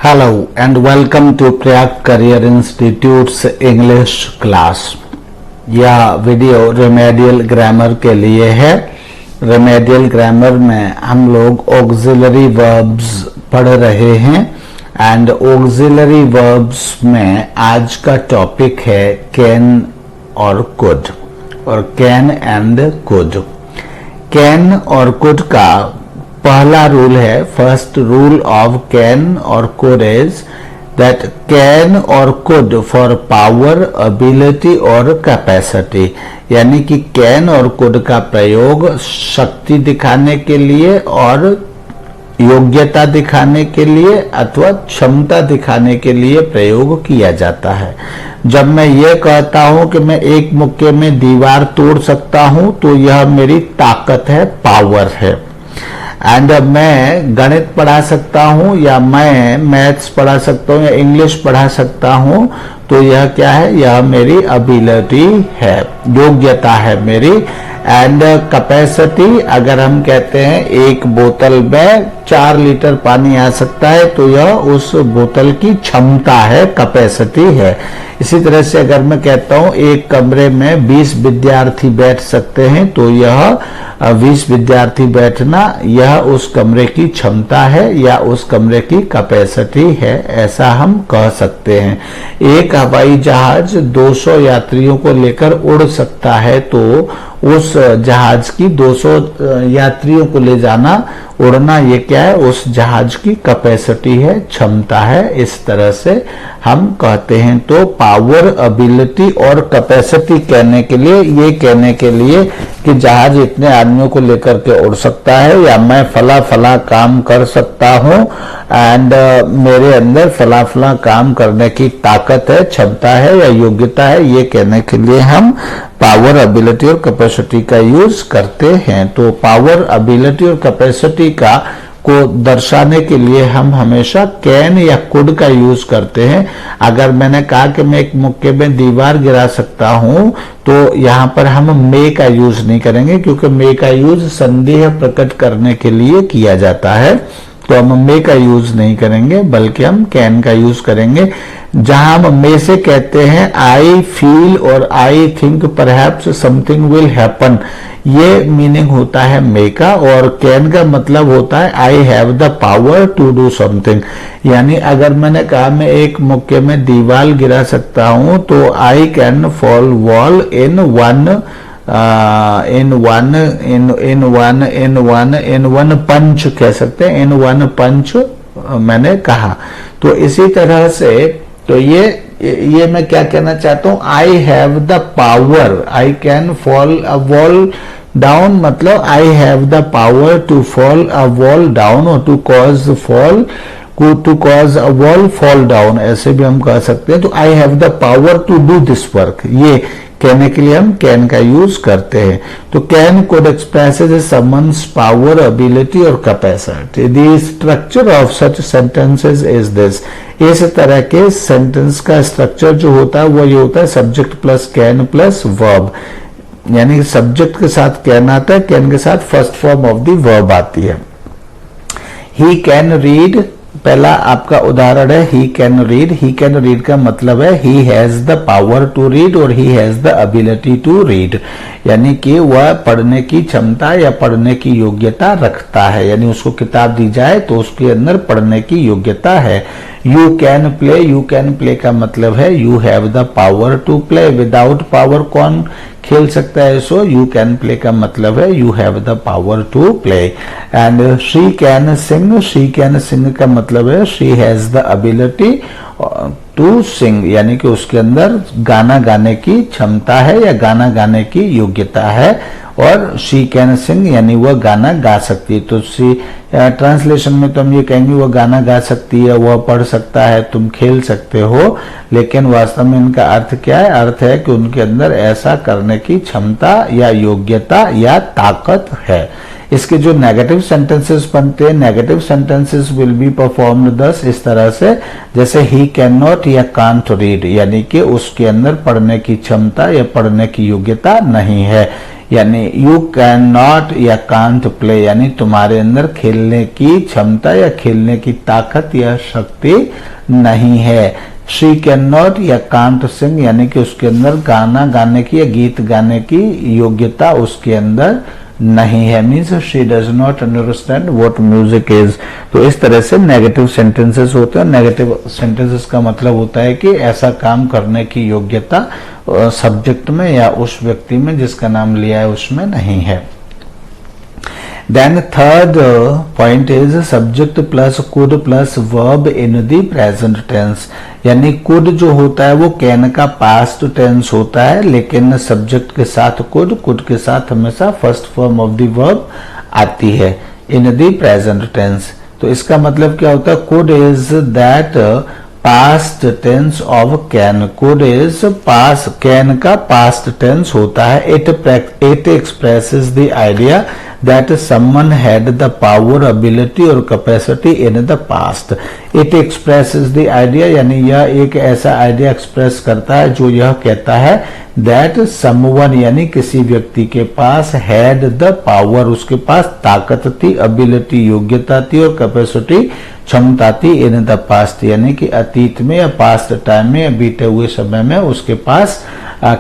Hello and welcome to Prayag Career Institute's English class। यह video remedial grammar के लिए है। रेमेडियल ग्रामर में हम लोग ऑक्सिलरी वर्ब्स पढ़ रहे हैं एंड ऑक्सिलरी वर्ब्स में आज का टॉपिक है कैन और कुड और कैन एंड कुड। कैन और कुड का पहला रूल है, फर्स्ट रूल ऑफ कैन और कुड इज दैट कैन और कुड फॉर पावर, एबिलिटी और कैपेसिटी, यानी कि कैन और कुड का प्रयोग शक्ति दिखाने के लिए और योग्यता दिखाने के लिए अथवा क्षमता दिखाने के लिए प्रयोग किया जाता है। जब मैं ये कहता हूं कि मैं एक मुक्के में दीवार तोड़ सकता हूं तो यह मेरी ताकत है, पावर है। एंड मैं गणित पढ़ा सकता हूं या मैं मैथ्स पढ़ा सकता हूं या इंग्लिश पढ़ा सकता हूं तो यह क्या है, यह मेरी एबिलिटी है, योग्यता है मेरी। एंड कैपेसिटी, अगर हम कहते हैं एक बोतल में 4 लीटर पानी आ सकता है तो यह उस बोतल की क्षमता है, कैपेसिटी है। इसी तरह से अगर मैं कहता हूं एक कमरे में 20 विद्यार्थी बैठ सकते हैं तो यह 20 विद्यार्थी बैठना यह उस कमरे की क्षमता है या उस कमरे की कैपेसिटी है, ऐसा हम कह सकते हैं। एक हवाई जहाज 200 यात्रियों को लेकर उड़ सकता है तो उस जहाज की 200 यात्रियों को ले जाना, उड़ना, ये क्या है, उस जहाज की कैपेसिटी है, क्षमता है। इस तरह से हम कहते हैं। तो पावर, एबिलिटी और कैपेसिटी कहने के लिए, ये कहने के लिए कि जहाज इतने आदमियों को लेकर के उड़ सकता है या मैं फला फला काम कर सकता हूं एंड मेरे अंदर फला फला काम करने की ताकत है, क्षमता है या योग्यता है, ये कहने के लिए हम पावर, एबिलिटी और कैपेसिटी का यूज करते हैं। तो पावर, एबिलिटी और कैपेसिटी का को दर्शाने के लिए हम हमेशा कैन या कुड का यूज करते हैं। अगर मैंने कहा कि मैं एक मुक्के में दीवार गिरा सकता हूं तो यहां पर हम मे का यूज नहीं करेंगे, क्योंकि मे का यूज संदेह प्रकट करने के लिए किया जाता है, तो हम मे का यूज नहीं करेंगे बल्कि हम कैन का यूज करेंगे। जहां हम मे से कहते हैं आई फील और I think perhaps something will happen, ये मीनिंग होता है मे का। और कैन का मतलब होता है I have the power to do something, यानी अगर मैंने कहा मैं एक मुक्के में दीवार गिरा सकता हूं तो I can fall wall in one punch कह सकते हैं, इन वन पंच मैंने कहा। तो इसी तरह से तो ये मैं क्या कहना चाहता हूं, I have the power, I can fall a wall down, मतलब I have the power to fall a wall down और to cause a wall fall down, ऐसे भी हम कह सकते हैं। तो I have the power to do this work, ये कहने के लिए हम कैन का यूज करते हैं। तो can could expresses someone's power, ability और capacity. The structure of such sentences is this, इस तरह के सेंटेंस का स्ट्रक्चर जो होता है वो ये होता है subject plus can plus verb, यानी सब्जेक्ट के साथ कैन आता है, कैन के साथ first form of the verb आती है। ही कैन रीड, पहला आपका उदाहरण है he can read. He can read का मतलब है he has the power to read और he has the ability to read, यानी कि वह पढ़ने की क्षमता या पढ़ने की योग्यता रखता है, यानी उसको किताब दी जाए तो उसके अंदर पढ़ने की योग्यता है। You can play, you can play का मतलब है you have the power to play, without power कौन खेल सकता है, सो यू कैन प्ले का मतलब है you have the power to play. And she can sing, she can sing का मतलब है she has the ability to sing, यानी कि उसके अंदर गाना गाने की क्षमता है या गाना गाने की योग्यता है। और शी कैन सिंग यानी वह गाना गा सकती है। तो ट्रांसलेशन में तो हम ये कहेंगे वह गाना गा सकती है, वह पढ़ सकता है, तुम खेल सकते हो, लेकिन वास्तव में इनका अर्थ क्या है, अर्थ है कि उनके अंदर ऐसा करने की क्षमता या योग्यता या ताकत है। इसके जो नेगेटिव सेंटेंसेस बनते हैं, negative sentences will be performed दस, इस तरह से, जैसे ही कैन नॉट या कांट रीड, यानी कि उसके अंदर पढ़ने की क्षमता या पढ़ने की योग्यता नहीं है। यानी यू कैन नॉट या कांट प्ले, यानी तुम्हारे अंदर खेलने की क्षमता या खेलने की ताकत या शक्ति नहीं है। शी कैन नॉट या कांट सिंग, यानी कि उसके अंदर गाना गाने की या गीत गाने की योग्यता उसके अंदर नहीं है, means she does not understand what music is. तो इस तरह से नेगेटिव सेंटेंसेस होते हैं। नेगेटिव सेंटेंसेस का मतलब होता है कि ऐसा काम करने की योग्यता सब्जेक्ट में या उस व्यक्ति में जिसका नाम लिया है उसमें नहीं है। Then third point is subject plus could plus verb in the present tense, यानी कुड जो होता है वो कैन का पास्ट टेंस होता है, लेकिन सब्जेक्ट के साथ कुड के साथ हमेशा first form of the verb आती है इन द प्रेजेंट टेंस। तो इसका मतलब क्या होता है, could is that past tense of can, could is pass, can का पास्ट टेंस होता है। It expresses the idea that someone had the power, ability or capacity in the past. It expresses the idea, यानी यह एक ऐसा idea express करता है जो यह कहता है that someone, यानी किसी व्यक्ति के पास had the power, उसके पास ताकत थी, ability योग्यता थी और capacity क्षमता थी in the past, यानी कि अतीत में या पास्ट टाइम में या बीते हुए समय में उसके पास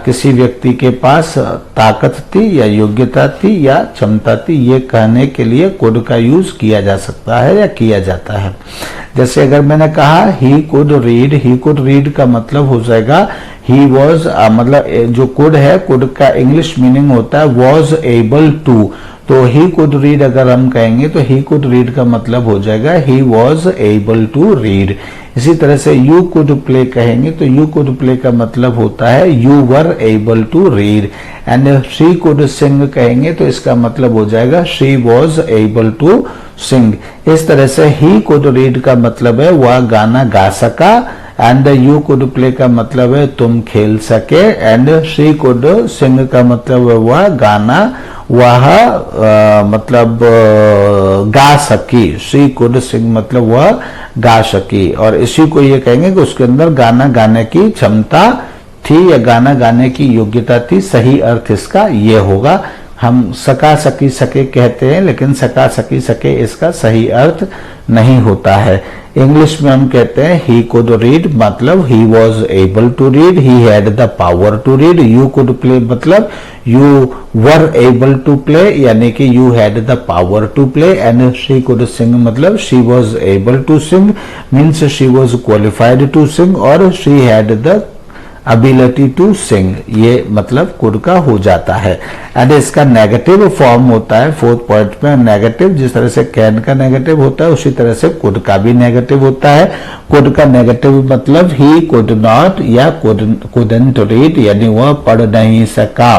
किसी व्यक्ति के पास ताकत थी या योग्यता थी या क्षमता थी, ये कहने के लिए कुड का यूज किया जा सकता है या किया जाता है। जैसे अगर मैंने कहा ही कुड रीड का मतलब हो जाएगा ही वॉज, मतलब जो कुड है, कुड का इंग्लिश मीनिंग होता है वॉज एबल टू। तो ही कुड रीड अगर हम कहेंगे तो ही कुड रीड का मतलब हो जाएगा he was able to read. इसी तरह से यू कुड प्ले कहेंगे तो यू कुड प्ले का मतलब होता है you were able to read. And she could sing कहेंगे तो इसका मतलब हो जाएगा she was able to sing. इस तरह से ही कुड रीड का मतलब है वह गाना गा सका, एंड यू कुड प्ले का मतलब है तुम खेल सके, एंड शी कुड सिंग का मतलब है वह गाना मतलब गा सकी। शी कुड सिंग मतलब वह गा सकी, और इसी को ये कहेंगे कि उसके अंदर गाना गाने की क्षमता थी या गाना गाने की योग्यता थी। सही अर्थ इसका ये होगा। हम सका सकी सके कहते हैं, लेकिन सका सकी सके इसका सही अर्थ नहीं होता है। इंग्लिश में हम कहते हैं ही कुड रीड, मतलब he was able to read, he had the power to read. You could play मतलब you were able to play, यानी कि you had the power to play. And she could sing मतलब she was able to sing, means she was qualified to sing, और she had the ability to sing, ये मतलब could का हो जाता है। एंड इसका नेगेटिव फॉर्म होता है फोर्थ पॉइंट में। नेगेटिव जिस तरह से कैन का नेगेटिव होता है उसी तरह से कुड का भी नेगेटिव होता है। कुड का नेगेटिव मतलब ही कुड नॉट या कुडंट रीड, यानी वह पढ़ नहीं सका,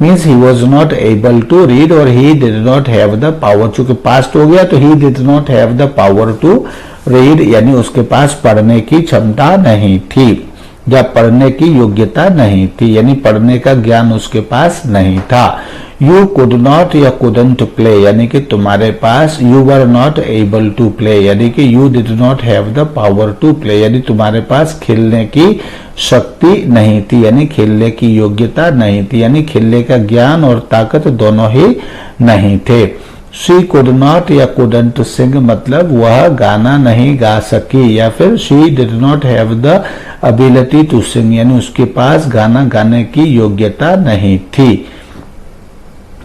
means he was not able to read, और he did not have the power. चूंकि पास्ट हो गया तो he did not have the power to read, यानी उसके पास पढ़ने की क्षमता नहीं थी या पढ़ने की योग्यता नहीं थी, यानी पढ़ने का ज्ञान उसके पास नहीं था। यू कुड नॉट या कुडंट प्ले, यानी कि तुम्हारे पास you were not able to play, यानी कि you did not have the power to play, यानी तुम्हारे पास खेलने की शक्ति नहीं थी, यानी खेलने की योग्यता नहीं थी, यानी खेलने का ज्ञान और ताकत दोनों ही नहीं थे। शी कुड नॉट या कुडंट सिंग मतलब वह गाना नहीं गा सकी, या फिर she did not have the ability to sing, यानी उसके पास गाना गाने की योग्यता नहीं थी।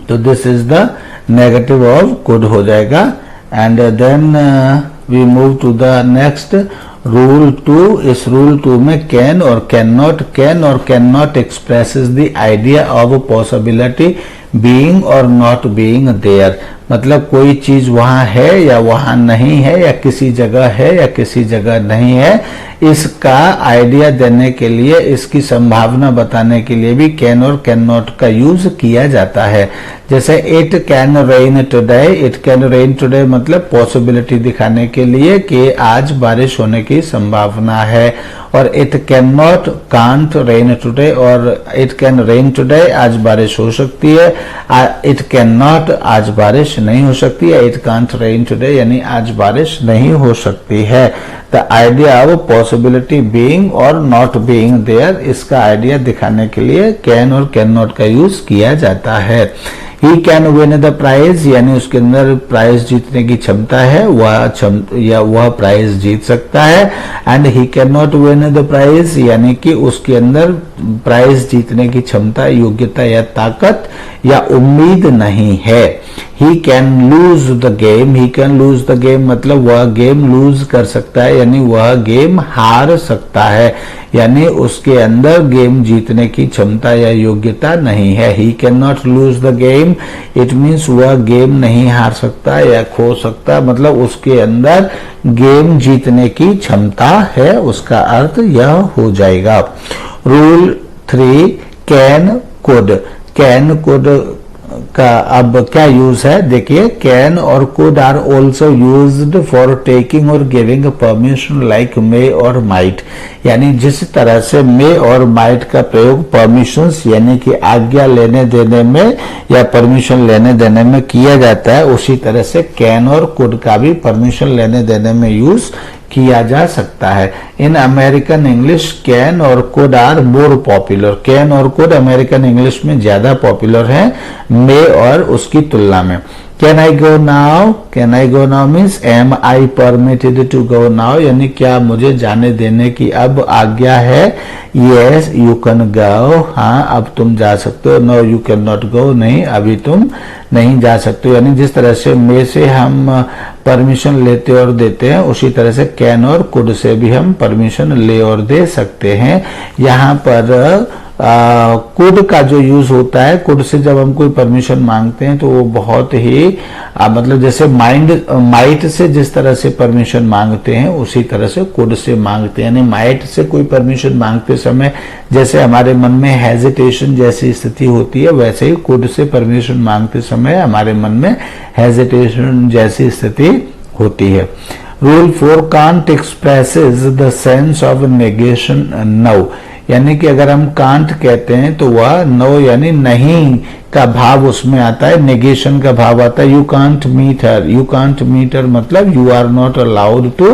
तो this is the negative of could हो जाएगा। And then we move to the next rule 2। इस रूल 2 में कैन और can not expresses the idea of possibility being और नॉट बीइंग देयर, मतलब कोई चीज वहां है या वहां नहीं है, या किसी जगह है या किसी जगह नहीं है, इसका आइडिया देने के लिए, इसकी संभावना बताने के लिए भी कैन और कैन नॉट का यूज किया जाता है। जैसे इट कैन रेन टुडे, मतलब पॉसिबिलिटी दिखाने के लिए कि आज बारिश होने की संभावना है, और it can not can't rain today, और इट कैन रेन टुडे आज बारिश हो सकती है, इट कैन नॉट आज बारिश बारिश नहीं हो सकती है, इट कांट रेन टुडे यानी आज बारिश नहीं हो सकती है। The idea of possibility being और नॉट बीइंग देयर, इसका आइडिया दिखाने के लिए कैन और कैन नॉट का यूज किया जाता है। He can win the prize यानी उसके अंदर प्राइज जीतने की क्षमता है, वह प्राइज जीत सकता है। And he can not win the prize यानी कि उसके अंदर प्राइज जीतने की क्षमता, योग्यता या ताकत या उम्मीद नहीं है। He can lose the game, he can lose the game मतलब वह गेम लूज कर सकता है यानी वह गेम हार सकता है, यानी उसके अंदर गेम जीतने की क्षमता या योग्यता नहीं है। He can not lose the game, it means वह गेम नहीं हार सकता या खो सकता, मतलब उसके अंदर गेम जीतने की क्षमता है, उसका अर्थ यह हो जाएगा। Rule 3 can could, can could का अब क्या यूज है देखिए, कैन और could are also used for taking और गिविंग परमिशन लाइक मे और माइट, यानी जिस तरह से मे और माइट का प्रयोग परमिशंस यानी कि आज्ञा लेने देने में या परमिशन लेने देने में किया जाता है, उसी तरह से कैन और कुड का भी परमिशन लेने देने में यूज किया जा सकता है। इन अमेरिकन इंग्लिश कैन और could are more popular, can और कुड अमेरिकन इंग्लिश में ज्यादा पॉपुलर है मे और उसकी तुलना में। Can I go now, can I go now means am I permitted to go now, यानी क्या मुझे जाने देने की अब आज्ञा है। यस यू कैन गो, हाँ अब तुम जा सकते हो। No you can not go, नहीं अभी तुम नहीं जा सकते हो। यानी जिस तरह से मे से हम परमिशन लेते और देते हैं, उसी तरह से कैन और कुड से भी हम परमिशन ले और दे सकते हैं। यहाँ पर कुड का जो यूज होता है, कुड से जब हम कोई परमिशन मांगते हैं तो वो बहुत ही मतलब जैसे माइट से जिस तरह से परमिशन मांगते हैं उसी तरह से कुड से मांगते हैं। यानी माइट से कोई परमिशन मांगते समय जैसे हमारे मन में हेजिटेशन जैसी स्थिति होती है, वैसे ही कुड से परमिशन मांगते समय हमारे मन में हेजिटेशन जैसी स्थिति होती है। Rule 4 can't expresses the sense of negation no, यानी कि अगर हम कांट कहते हैं तो वह नो यानी नहीं का भाव उसमें आता है, नेगेशन का भाव आता है। You can't meet her, you can't meet her मतलब you are not allowed to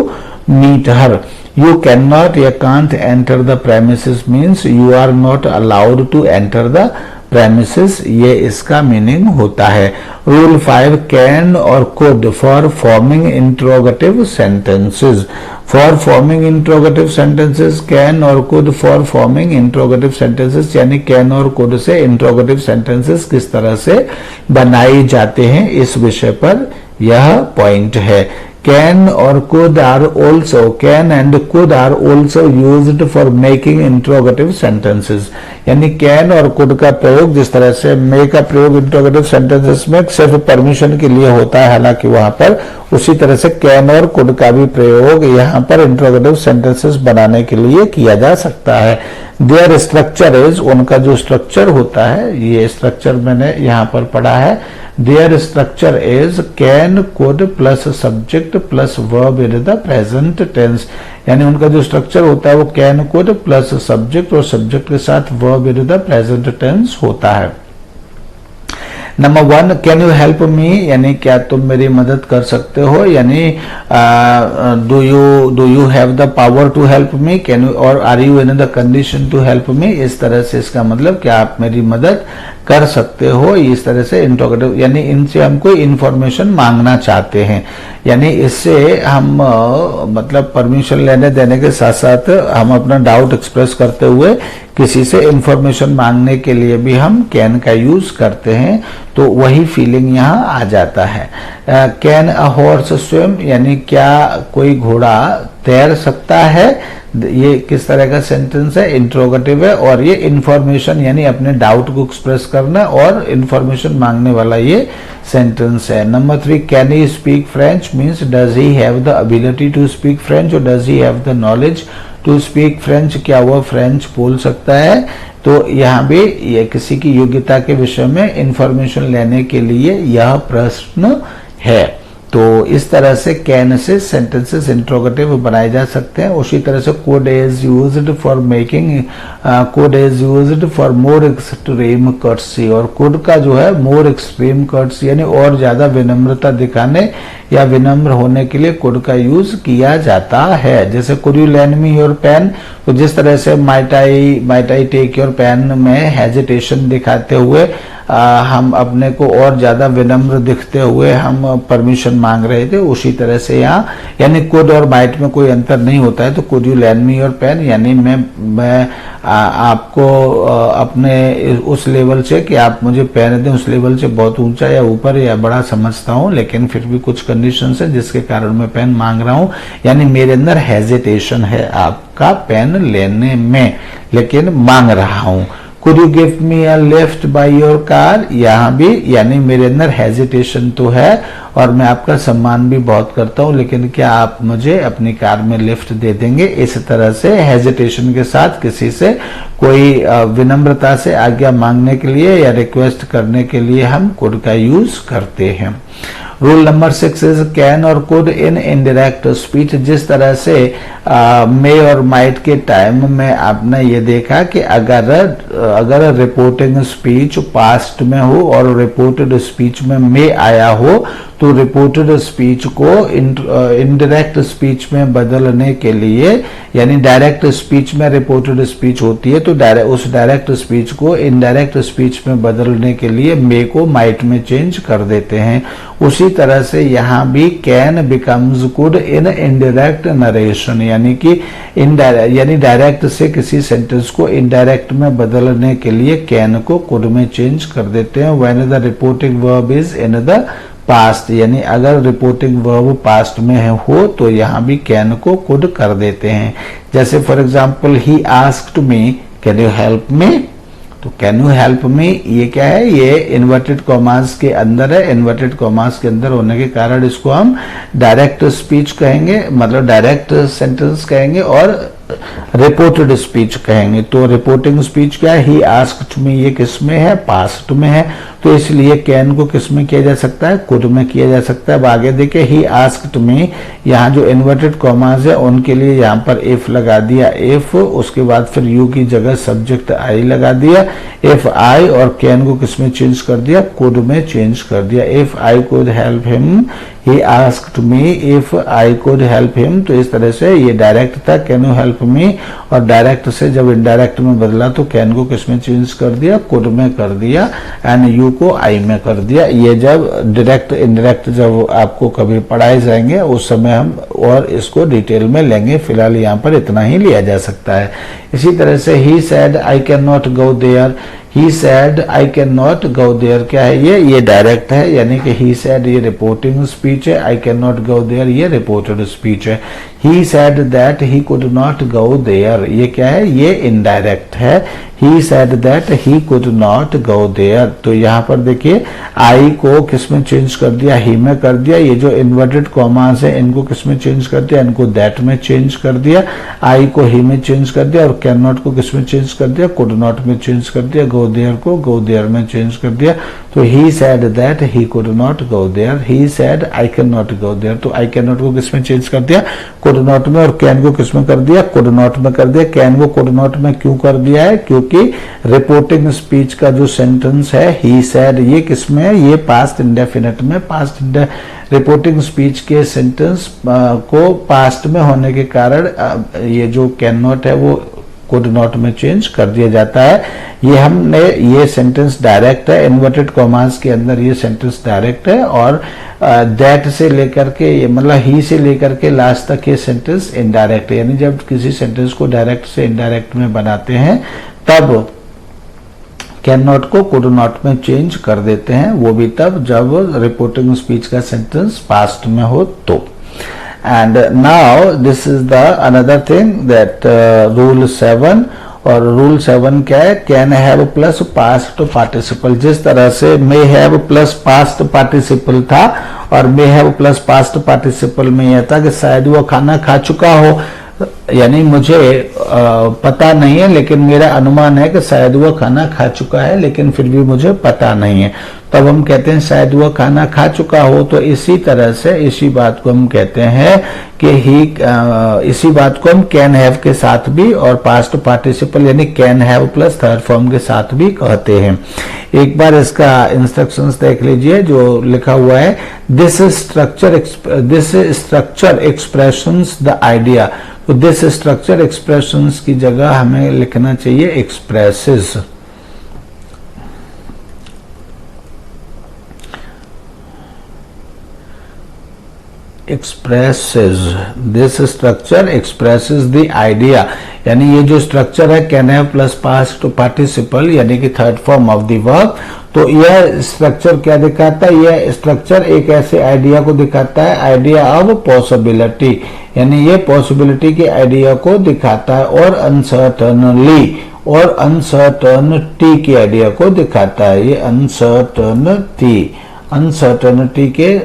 meet her. You can not या can't enter the premises means you are not allowed to enter the premises, ये इसका meaning होता है। Rule 5 can और could for forming interrogative sentences, for forming interrogative sentences can और could for forming interrogative sentences, यानी can और could से interrogative sentences किस तरह से बनाए जाते हैं इस विषय पर यह पॉइंट है। कैन और could are also, can and could are also used for making interrogative sentences, यानी कैन और कुड का प्रयोग जिस तरह से मे का प्रयोग इंट्रोगेटिव सेंटेंसेस में सिर्फ परमिशन के लिए होता है, हालांकि वहां पर उसी तरह से कैन और कुड का भी प्रयोग यहाँ पर इंट्रोगेटिव सेंटेंसेस बनाने के लिए किया जा सकता है। देयर स्ट्रक्चर इज, उनका जो स्ट्रक्चर होता है, ये स्ट्रक्चर मैंने यहाँ पर पढ़ा है। Their structure is can could plus subject plus verb in the present tense, यानी उनका जो स्ट्रक्चर होता है वो कैन कुड प्लस सब्जेक्ट और सब्जेक्ट के साथ verb in the present tense होता है। Number 1 can you help me, यानी क्या तुम मेरी मदद कर सकते हो, यानी do you have the power to help me, can you और are you in the condition to help मी, इस तरह से इसका मतलब क्या आप मेरी मदद कर सकते हो, इस तरह से इंट्रोगेटिव, यानी इनसे हम कोई इंफॉर्मेशन मांगना चाहते हैं, यानी इससे हम मतलब परमिशन लेने देने के साथ साथ हम अपना डाउट एक्सप्रेस करते हुए किसी से इंफॉर्मेशन मांगने के लिए भी हम कैन का यूज करते हैं, तो वही फीलिंग यहाँ आ जाता है। कैन अ हॉर्स स्विम, यानी क्या कोई घोड़ा तैर सकता है, ये किस तरह का सेंटेंस है, इंट्रोगेटिव है और ये इंफॉर्मेशन यानी अपने डाउट को एक्सप्रेस करना और इंफॉर्मेशन मांगने वाला ये सेंटेंस है। Number 3 can he speak French means does he have the ability to speak French और does he have the knowledge to speak French, क्या वह फ्रेंच बोल सकता है। तो यहाँ भी ये किसी की योग्यता के विषय में इंफॉर्मेशन लेने के लिए यह प्रश्न है। तो इस तरह से कैन से सेंटेंसेस इंट्रोगेटिव बनाए जा सकते हैं। उसी तरह से could is used for making, could is used for more extreme courtesy, और कुड का जो है मोर एक्सट्रीम कर्टसी यानी और ज्यादा विनम्रता दिखाने या विनम्र होने के लिए कुड का यूज किया जाता है। जैसे could you lend me your pen, तो जिस तरह से might I take your pen में हेजिटेशन दिखाते हुए हम अपने को और ज्यादा विनम्र दिखते हुए हम परमिशन मांग रहे थे, उसी तरह से यहाँ यानी कुड और माइट में कोई अंतर नहीं होता है। तो could you lend me your pen यानी मैं आपको अपने उस लेवल से कि आप मुझे पेन दें उस लेवल से बहुत ऊंचा या ऊपर या बड़ा समझता हूं, लेकिन फिर भी कुछ कंडीशन है जिसके कारण मैं पेन मांग रहा हूं, यानी मेरे अंदर हेजिटेशन है आपका पेन लेने में, लेकिन मांग रहा हूं। Could you give me a lift by your car? यहाँ भी यानी मेरे अंदर हेजिटेशन तो है और मैं आपका सम्मान भी बहुत करता हूँ, लेकिन क्या आप मुझे अपनी कार में लिफ्ट दे देंगे? इस तरह से हेजिटेशन के साथ किसी से कोई विनम्रता से आज्ञा मांगने के लिए या रिक्वेस्ट करने के लिए हम कुड का यूज करते हैं। रूल नंबर 6 इज कैन और कुड इन इनडायरेक्ट स्पीच। जिस तरह से मे और माइट के टाइम में आपने ये देखा कि अगर रिपोर्टिंग स्पीच पास्ट में हो और रिपोर्टेड स्पीच में मे आया हो तो रिपोर्टेड स्पीच को इनडायरेक्ट स्पीच में बदलने के लिए, यानी डायरेक्ट स्पीच में रिपोर्टेड स्पीच होती है तो उस डायरेक्ट स्पीच को इनडायरेक्ट स्पीच में बदलने के लिए मे को माइट में चेंज कर देते हैं। उसी तरह से यहाँ भी can becomes could in indirect narration, यानी कि यानी डायरेक्ट से किसी सेंटेंस को इनडायरेक्ट में बदलने के लिए कैन को कुड में चेंज कर देते हैं। When the reporting verb is in the past, यानी अगर रिपोर्टिंग वर्ब पास्ट में हो तो यहाँ भी कैन को कुड कर देते हैं। जैसे for example he asked me can you help मी, तो कैन यू हेल्प मी ये क्या है, ये इन्वर्टेड कॉमास के अंदर है। इन्वर्टेड कॉमास के अंदर होने के कारण इसको हम डायरेक्ट स्पीच कहेंगे, मतलब डायरेक्ट सेंटेंस कहेंगे और रिपोर्टेड स्पीच कहेंगे। तो रिपोर्टिंग स्पीच क्या है, ही आस्क्ड मी, ये किस में है, पास्ट में है, तो इसलिए कैन को किस में किया जा सकता है, कुड में किया जा सकता है। अब आगे देखिए ही आस्क्ड मी, यहाँ जो इन्वर्टेड कॉमास है उनके लिए यहाँ पर इफ लगा दिया, इफ उसके बाद फिर यू की जगह सब्जेक्ट आई लगा दिया, इफ आई, और कैन को किस में चेंज कर दिया, कुड में चेंज कर दिया। If I could help him he asked me if I could help him, तो इस तरह से ये डायरेक्ट था कैन यू हेल्प मी, और डायरेक्ट से जब इनडायरेक्ट में बदला तो कैन को किस में चेंज कर दिया, कुड में कर दिया, एंड यू को आई में कर दिया। ये जब डायरेक्ट इनडायरेक्ट जब आपको कभी पढ़ाए जाएंगे उस समय हम और इसको डिटेल में लेंगे, फिलहाल यहाँ पर इतना ही लिया जा सकता है। इसी तरह से he said I cannot go there, he said I cannot go there क्या है, ये डायरेक्ट है, यानी कि he said ये रिपोर्टिंग स्पीच है, I cannot go there ये रिपोर्टेड स्पीच है। he said that he could not go there ये क्या है, ये इनडायरेक्ट है। he said that he could not go there, तो यहाँ पर देखिए I को किस में चेंज कर दिया, he में कर दिया। ये जो इन्वर्टेड कॉमास है इनको किस में चेंज कर दिया, इनको that में चेंज कर दिया। I को he में चेंज कर दिया और कैन नॉट को किस में चेंज कर दिया, कुड नॉट में चेंज कर दिया। गो देयर को गो देयर में चेंज कर दिया। तो he said that he could not go there, he said I can not go there, तो आई कैन नॉट को किस में चेंज कर दिया, कुड नॉट में, और कैन को किस में कर दिया, कुड नॉट में कर दिया। कैन को कुड नॉट में क्यों कर दिया है, क्योंकि रिपोर्टिंग स्पीच का जो सेंटेंस है ही सैड ये किस में है, ये पास्ट इंडेफिनिट में। पास्ट रिपोर्टिंग स्पीच के सेंटेंस को पास्ट में होने के कारण ये जो कैन नॉट है वो कुड नॉट में चेंज कर दिया जाता है। ये सेंटेंस डायरेक्ट है, इन्वर्टेड कॉमास के अंदर ये सेंटेंस डायरेक्ट है, और दैट से लेकर के मतलब ही से लेकर के लास्ट तक ये सेंटेंस इनडायरेक्ट है। यानी जब किसी सेंटेंस को डायरेक्ट से इनडायरेक्ट में बनाते हैं तब कैन नॉट को कुड नॉट में चेंज कर देते हैं, वो भी तब जब रिपोर्टिंग स्पीच का सेंटेंस पास्ट में हो तो। And now this is the another thing that rule 7, और रूल 7 क्या है, can have plus past participle. जिस तरह से may have plus past participle था और may have plus past participle में यह था कि शायद वो खाना खा चुका हो, यानी मुझे पता नहीं है, लेकिन मेरा अनुमान है कि शायद वह खाना खा चुका है, लेकिन फिर भी मुझे पता नहीं है। तब हम कहते हैं शायद वह खाना खा चुका हो। तो इसी तरह से इसी बात को हम कहते हैं कि इसी बात को हम कैन हैव के साथ भी और पास्ट पार्टिसिपल यानी can have plus third form के साथ भी कहते हैं। एक बार इसका इंस्ट्रक्शंस देख लीजिए जो लिखा हुआ है, this structure expressions the idea. तो दिस स्ट्रक्चर एक्सप्रेशंस की जगह हमें लिखना चाहिए expresses. Expresses, this structure expresses the idea, यानी ये जो स्ट्रक्चर है can have plus past participle यानी कि third form of the verb. तो यह स्ट्रक्चर क्या दिखाता है? यह स्ट्रक्चर एक ऐसे आइडिया को दिखाता है, आइडिया ऑफ पॉसिबिलिटी, यानी ये पॉसिबिलिटी के आइडिया को दिखाता है, और अनसर्टनली और अनसर्टनिटी के आइडिया को दिखाता है। ये अनसर्टनिटी के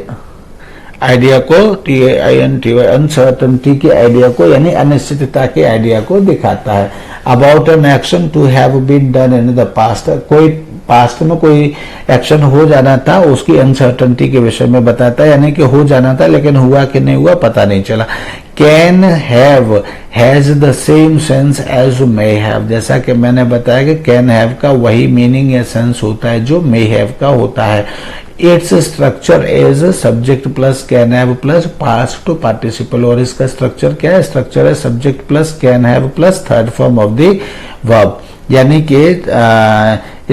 आइडिया को TAINTY अनसर्टनिटी के आइडिया को यानी अनिश्चितता के आइडिया को दिखाता है। About an action to have been done in the past, कोई पास्ट में कोई एक्शन हो जाना था उसकी अनसर्टनिटी के विषय में बताता है, यानी कि हो जाना था लेकिन हुआ कि नहीं हुआ पता नहीं चला। Can have has the same sense as may have, जैसा कि मैंने बताया कि कैन हैव का वही मीनिंग या सेंस होता है जो मे हैव का होता है। Its structure is subject plus can have plus past participle, और इसका स्ट्रक्चर क्या है? स्ट्रक्चर है subject plus can have plus third form of the verb, यानी कि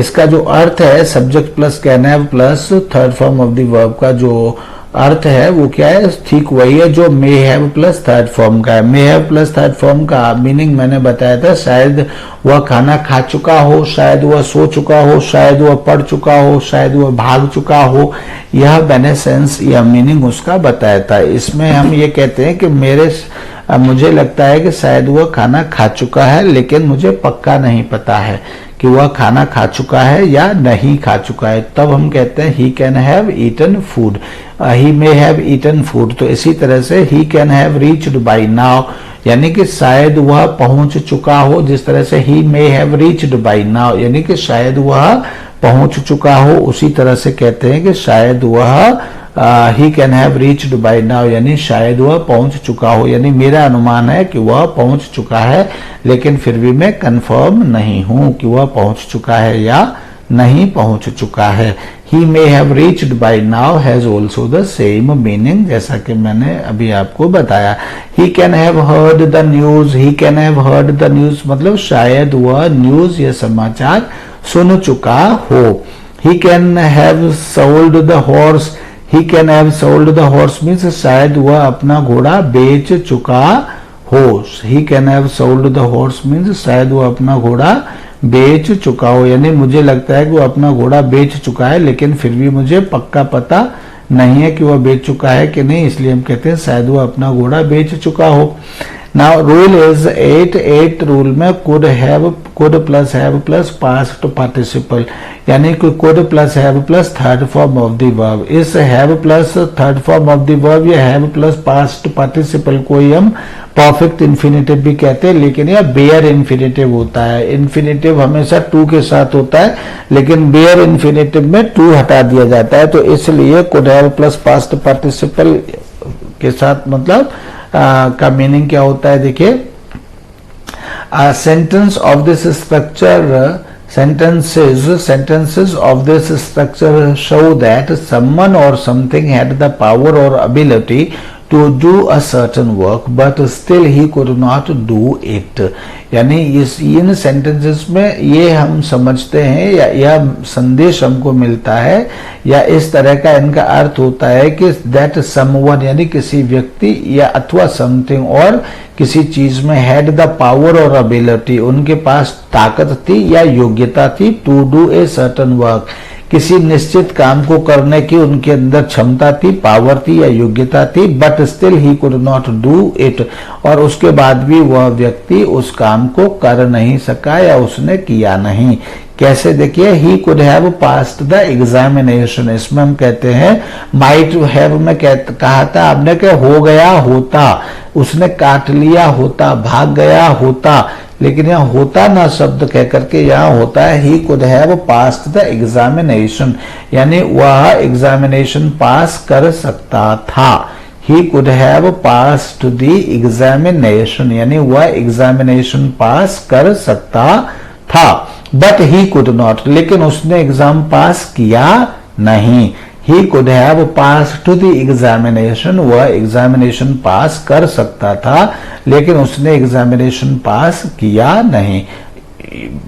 इसका जो अर्थ है subject plus can have plus third form of the verb का जो अर्थ है वो क्या है? ठीक वही है जो may have plus third form का है। May have plus third form का मीनिंग मैंने बताया था, शायद वह खाना खा चुका हो, शायद वह सो चुका हो, शायद वह पढ़ चुका हो, शायद वह भाग चुका हो। यह मैंने सेंस या मीनिंग उसका बताया था। इसमें हम ये कहते हैं कि मुझे लगता है कि शायद वह खाना खा चुका है, लेकिन मुझे पक्का नहीं पता है कि वह खाना खा चुका है या नहीं खा चुका है। तब हम कहते हैं he can have eaten food, he may have eaten food. तो इसी तरह से he can have reached by now, यानी कि शायद वह पहुंच चुका हो। जिस तरह से he may have reached by now, यानी कि शायद वह पहुंच चुका हो, उसी तरह से कहते हैं कि शायद वह ही can have reached by now, यानी शायद वह पहुंच चुका हो। यानी मेरा अनुमान है कि वह पहुंच चुका है, लेकिन फिर भी मैं कंफर्म नहीं हूं कि वह पहुंच चुका है या नहीं पहुंच चुका है। He may have reached by now has also the same meaning, जैसा कि मैंने अभी आपको बताया। He can have heard the news, he can have heard the news मतलब शायद वह न्यूज या समाचार सुन चुका हो। He can have sold the horse, he can have sold the horse means शायद वह अपना घोड़ा बेच चुका हो। He can have sold the horse means शायद वह अपना घोड़ा बेच चुका हो, यानी मुझे लगता है कि वो अपना घोड़ा बेच चुका है, लेकिन फिर भी मुझे पक्का पता नहीं है कि वह बेच चुका है कि नहीं, इसलिए हम कहते हैं शायद वह अपना घोड़ा बेच चुका हो। नाउ रूल इज 8 रूल में could plus have plus past participle, यानी कि could plus have plus third form of the verb. इस have plus third form of the verb या हैव प्लस पास्ट पार्टिसिपल को ही हम परफेक्ट इन्फिनेटिव भी कहते हैं, लेकिन यह बेयर इन्फिनेटिव होता है। इन्फिनेटिव हमेशा टू के साथ होता है, लेकिन बेयर इन्फिनेटिव में टू हटा दिया जाता है, तो इसलिए could have plus past participle के साथ मतलब का मीनिंग क्या होता है? देखिए, sentence of this structure sentences of this structure show that someone or something had the power or ability to do a certain work but still he could not do it। यानी इन sentences में ये हम समझते हैं या यह संदेश हमको मिलता है या इस तरह का इनका अर्थ होता है कि that someone यानी किसी व्यक्ति या अथवा समथिंग और किसी चीज में हैड द पावर और एबिलिटी, उनके पास ताकत थी या योग्यता थी to do a certain work, किसी निश्चित काम को करने की उनके अंदर क्षमता थी, पावर थी या योग्यता थी, but still he could not do it, और उसके बाद भी वह व्यक्ति उस काम को कर नहीं सका या उसने किया नहीं। कैसे? देखिए, ही could have passed the examination, इसमें हम कहते हैं माइट हैव में कहा था आपने कि हो गया होता, उसने काट लिया होता, भाग गया होता, लेकिन यहाँ होता ना शब्द कह करके यहाँ होता है ही could have passed the examination, यानी वह एग्जामिनेशन पास कर सकता था। ही could have passed the examination, यानी वह एग्जामिनेशन पास कर सकता था, बट ही कुड नॉट, लेकिन उसने एग्जाम पास किया नहीं। He could have pass to the examination, वह एग्जामिनेशन पास कर सकता था लेकिन उसने एग्जामिनेशन पास किया नहीं।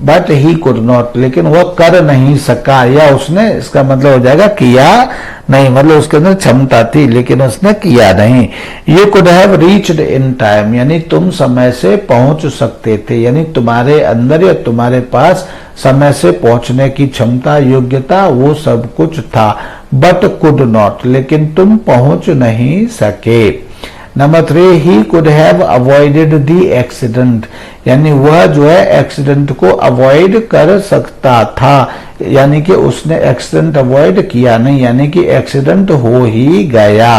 बट ही कुड नॉट, लेकिन वह कर नहीं सका, या उसने, इसका मतलब हो जाएगा किया नहीं, मतलब उसके अंदर क्षमता थी लेकिन उसने किया नहीं। You could have reached in time, यानी तुम समय से पहुंच सकते थे, यानी तुम्हारे अंदर या तुम्हारे पास समय से पहुंचने की क्षमता, योग्यता, वो सब कुछ था। बट कुड नॉट, लेकिन तुम पहुंच नहीं सके। Number 3, he could have avoided the accident, यानी वह जो है एक्सीडेंट को अवॉइड कर सकता था, यानी कि उसने एक्सीडेंट अवॉइड किया नहीं, यानी कि एक्सीडेंट हो ही गया।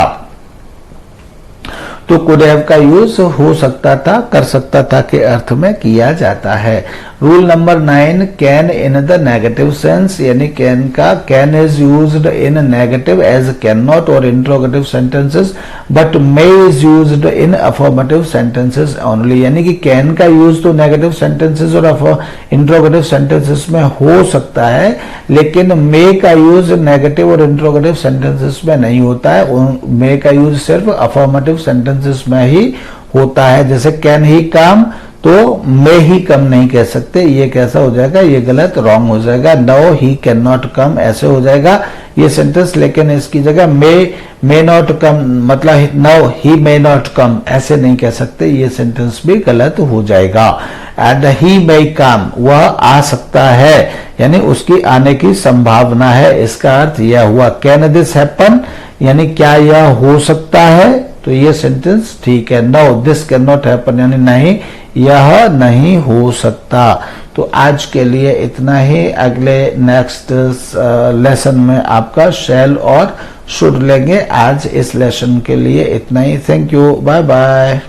तो कुड हैव का यूज हो सकता था, कर सकता था के अर्थ में किया जाता है। Rule number 9, can in the negative sense, यानी can is used in negative as can not और interrogative sentences, but may is used in affirmative sentences only, यानी कि कैन का यूज तो नेगेटिव सेंटेंसेस और इंट्रोगेटिव सेंटेंसेस में हो सकता है, लेकिन मे का यूज नेगेटिव और इंट्रोगेटिव सेंटेंसेस में नहीं होता है। मे का यूज सिर्फ अफर्मेटिव सेंटेंसेस में ही होता है। जैसे कैन ही कम, तो मे ही कम नहीं कह सकते, ये कैसा हो जाएगा, ये गलत, रॉन्ग हो जाएगा। No he can not come ऐसे हो जाएगा ये सेंटेंस, लेकिन इसकी जगह मे नॉट कम, मतलब no he may not come ऐसे नहीं कह सकते, ये सेंटेंस भी गलत हो जाएगा। एंड ही मे कम, वह आ सकता है, यानी उसकी आने की संभावना है, इसका अर्थ यह हुआ। कैन दिस हैपन, यानी क्या यह हो सकता है, तो ये सेंटेंस ठीक है। No this can not happen, यानी नहीं, यह नहीं हो सकता। तो आज के लिए इतना ही, अगले नेक्स्ट लेसन में आपका शैल और शुड लेंगे। आज इस लेसन के लिए इतना ही। Thank you, bye bye.